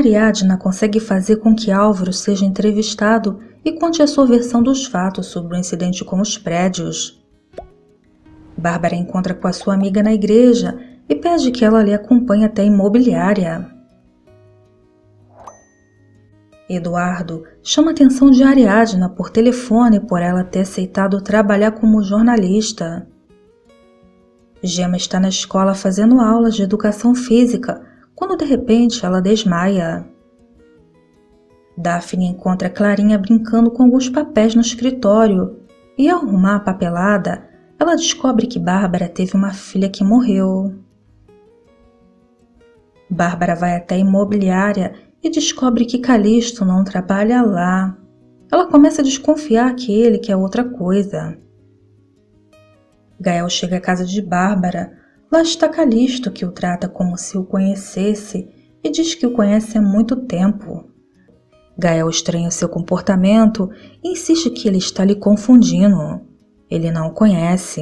Ariadna consegue fazer com que Álvaro seja entrevistado e conte a sua versão dos fatos sobre o incidente com os prédios. Bárbara encontra com a sua amiga na igreja e pede que ela lhe acompanhe até a imobiliária. Eduardo chama a atenção de Ariadna por telefone por ela ter aceitado trabalhar como jornalista. Gemma está na escola fazendo aulas de educação física, quando de repente ela desmaia. Daphne encontra Clarinha brincando com alguns papéis no escritório e, ao arrumar a papelada, ela descobre que Bárbara teve uma filha que morreu. Bárbara vai até a imobiliária e descobre que Calixto não trabalha lá. Ela começa a desconfiar que ele quer outra coisa. Gael chega à casa de Bárbara. Lá está Calixto, que o trata como se o conhecesse e diz que o conhece há muito tempo. Gael estranha seu comportamento e insiste que ele está lhe confundindo. Ele não o conhece.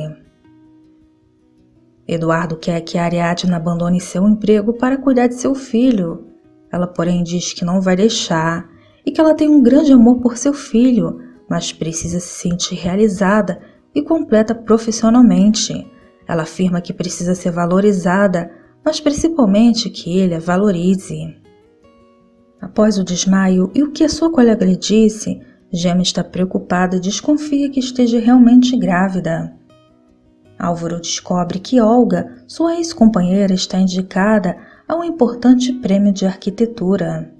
Eduardo quer que Ariadna abandone seu emprego para cuidar de seu filho. Ela, porém, diz que não vai deixar e que ela tem um grande amor por seu filho, mas precisa se sentir realizada e completa profissionalmente. Ela afirma que precisa ser valorizada, mas principalmente que ele a valorize. Após o desmaio e o que a sua colega lhe disse, Gemma está preocupada e desconfia que esteja realmente grávida. Álvaro descobre que Olga, sua ex-companheira, está indicada a um importante prêmio de arquitetura.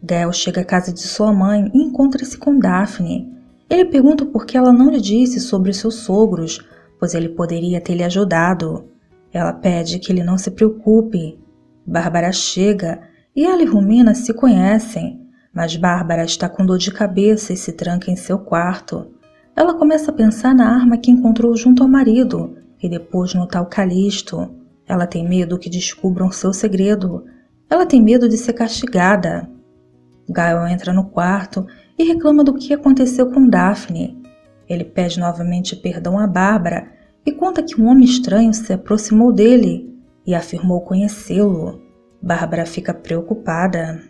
Gael chega à casa de sua mãe e encontra-se com Daphne. Ele pergunta por que ela não lhe disse sobre seus sogros, pois ele poderia ter lhe ajudado. Ela pede que ele não se preocupe. Bárbara chega e ela e Romina se conhecem, mas Bárbara está com dor de cabeça e se tranca em seu quarto. Ela começa a pensar na arma que encontrou junto ao marido e depois no tal Calixto. Ela tem medo que descubram seu segredo. Ela tem medo de ser castigada. Gael entra no quarto e reclama do que aconteceu com Daphne. Ele pede novamente perdão a Bárbara e conta que um homem estranho se aproximou dele e afirmou conhecê-lo. Bárbara fica preocupada.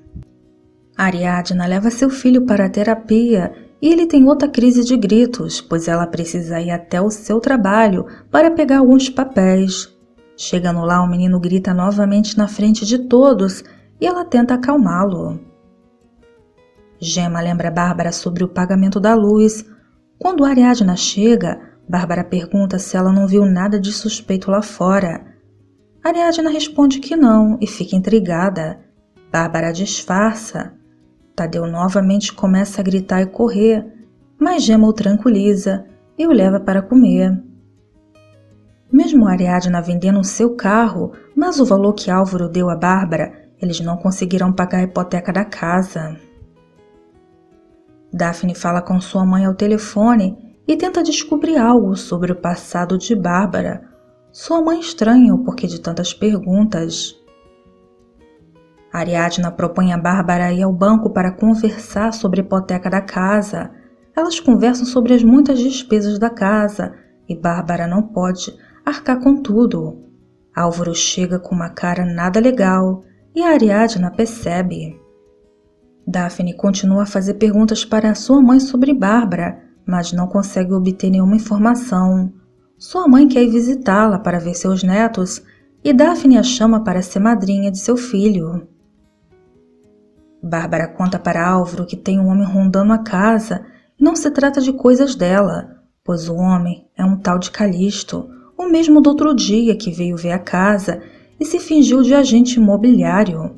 Ariadna leva seu filho para a terapia e ele tem outra crise de gritos, pois ela precisa ir até o seu trabalho para pegar alguns papéis. Chegando lá, o menino grita novamente na frente de todos e ela tenta acalmá-lo. Gemma lembra Bárbara sobre o pagamento da luz. Quando Ariadna chega, Bárbara pergunta se ela não viu nada de suspeito lá fora. Ariadna responde que não e fica intrigada. Bárbara disfarça. Tadeu novamente começa a gritar e correr, mas Gemma o tranquiliza e o leva para comer. Mesmo Ariadna vendendo o seu carro, mas o valor que Álvaro deu a Bárbara, eles não conseguirão pagar a hipoteca da casa. Daphne fala com sua mãe ao telefone e tenta descobrir algo sobre o passado de Bárbara. Sua mãe estranha o porquê de tantas perguntas. Ariadna propõe a Bárbara ir ao banco para conversar sobre a hipoteca da casa. Elas conversam sobre as muitas despesas da casa e Bárbara não pode arcar com tudo. Álvaro chega com uma cara nada legal e a Ariadna percebe. Daphne continua a fazer perguntas para sua mãe sobre Bárbara, mas não consegue obter nenhuma informação. Sua mãe quer ir visitá-la para ver seus netos e Daphne a chama para ser madrinha de seu filho. Bárbara conta para Álvaro que tem um homem rondando a casa e não se trata de coisas dela, pois o homem é um tal de Calixto, o mesmo do outro dia que veio ver a casa e se fingiu de agente imobiliário.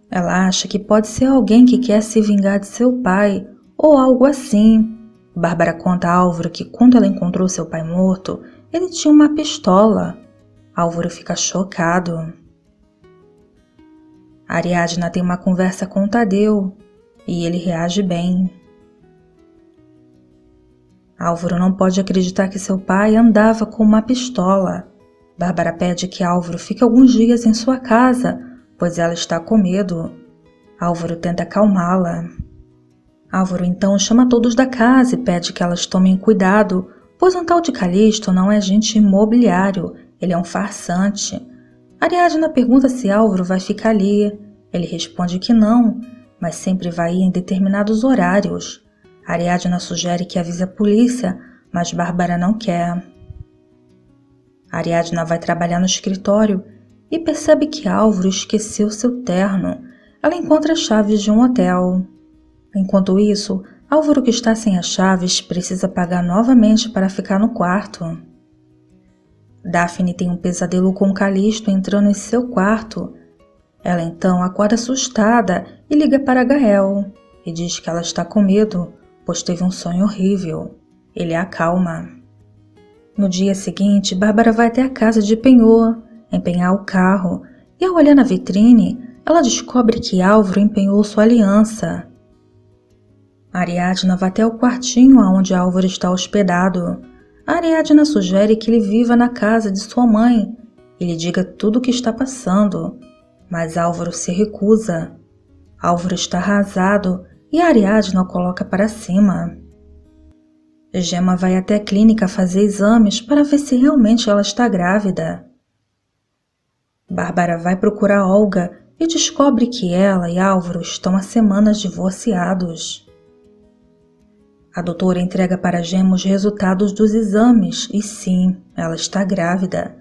Ela acha que pode ser alguém que quer se vingar de seu pai ou algo assim. Bárbara conta a Álvaro que quando ela encontrou seu pai morto, ele tinha uma pistola. Álvaro fica chocado. Ariadna tem uma conversa com Tadeu e ele reage bem. Álvaro não pode acreditar que seu pai andava com uma pistola. Bárbara pede que Álvaro fique alguns dias em sua casa, pois ela está com medo. Álvaro tenta acalmá-la. Álvaro então chama todos da casa e pede que elas tomem cuidado, pois um tal de Calixto não é agente imobiliário, ele é um farsante. Ariadna pergunta se Álvaro vai ficar ali. Ele responde que não, mas sempre vai em determinados horários. Ariadna sugere que avise a polícia, mas Bárbara não quer. Ariadna vai trabalhar no escritório e percebe que Álvaro esqueceu seu terno. Ela encontra as chaves de um hotel. Enquanto isso, Álvaro, que está sem as chaves, precisa pagar novamente para ficar no quarto. Daphne tem um pesadelo com Calixto entrando em seu quarto. Ela então acorda assustada e liga para Gael e diz que ela está com medo, pois teve um sonho horrível. Ele a acalma. No dia seguinte, Bárbara vai até a casa de penhor, empenhar o carro, e ao olhar na vitrine, ela descobre que Álvaro empenhou sua aliança. Ariadna vai até o quartinho onde Álvaro está hospedado. Ariadna sugere que ele viva na casa de sua mãe e lhe diga tudo o que está passando, mas Álvaro se recusa. Álvaro está arrasado e Ariadna o coloca para cima. Gemma vai até a clínica fazer exames para ver se realmente ela está grávida. Bárbara vai procurar Olga e descobre que ela e Álvaro estão há semanas divorciados. A doutora entrega para Gemma os resultados dos exames e sim, ela está grávida.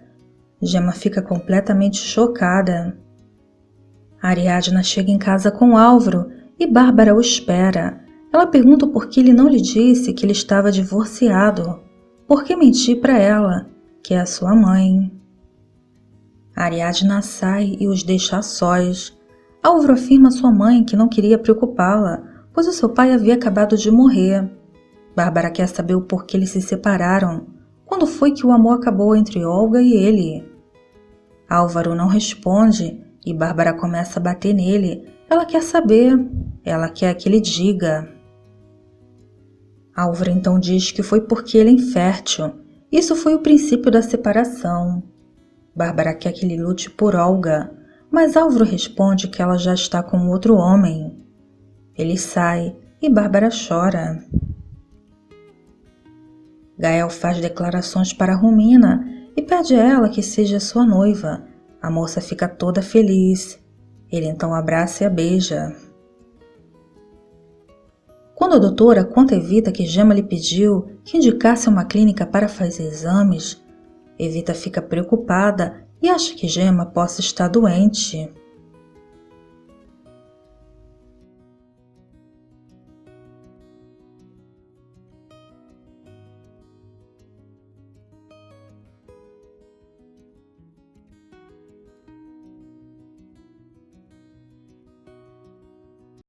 Gemma fica completamente chocada. Ariadna chega em casa com Álvaro e Bárbara o espera. Ela pergunta por que ele não lhe disse que ele estava divorciado. Por que mentir para ela, que é a sua mãe? Ariadna sai e os deixa a sós. Álvaro afirma a sua mãe que não queria preocupá-la, pois o seu pai havia acabado de morrer. Bárbara quer saber o porquê eles se separaram. Quando foi que o amor acabou entre Olga e ele? Álvaro não responde e Bárbara começa a bater nele. Ela quer saber. Ela quer que ele diga. Álvaro então diz que foi porque ele é infértil. Isso foi o princípio da separação. Bárbara quer que ele lute por Olga, mas Álvaro responde que ela já está com outro homem. Ele sai e Bárbara chora. Gael faz declarações para Romina e pede a ela que seja sua noiva. A moça fica toda feliz. Ele então abraça e a beija. Quando a doutora conta a Evita que Gemma lhe pediu que indicasse uma clínica para fazer exames, Evita fica preocupada e acha que Gemma possa estar doente.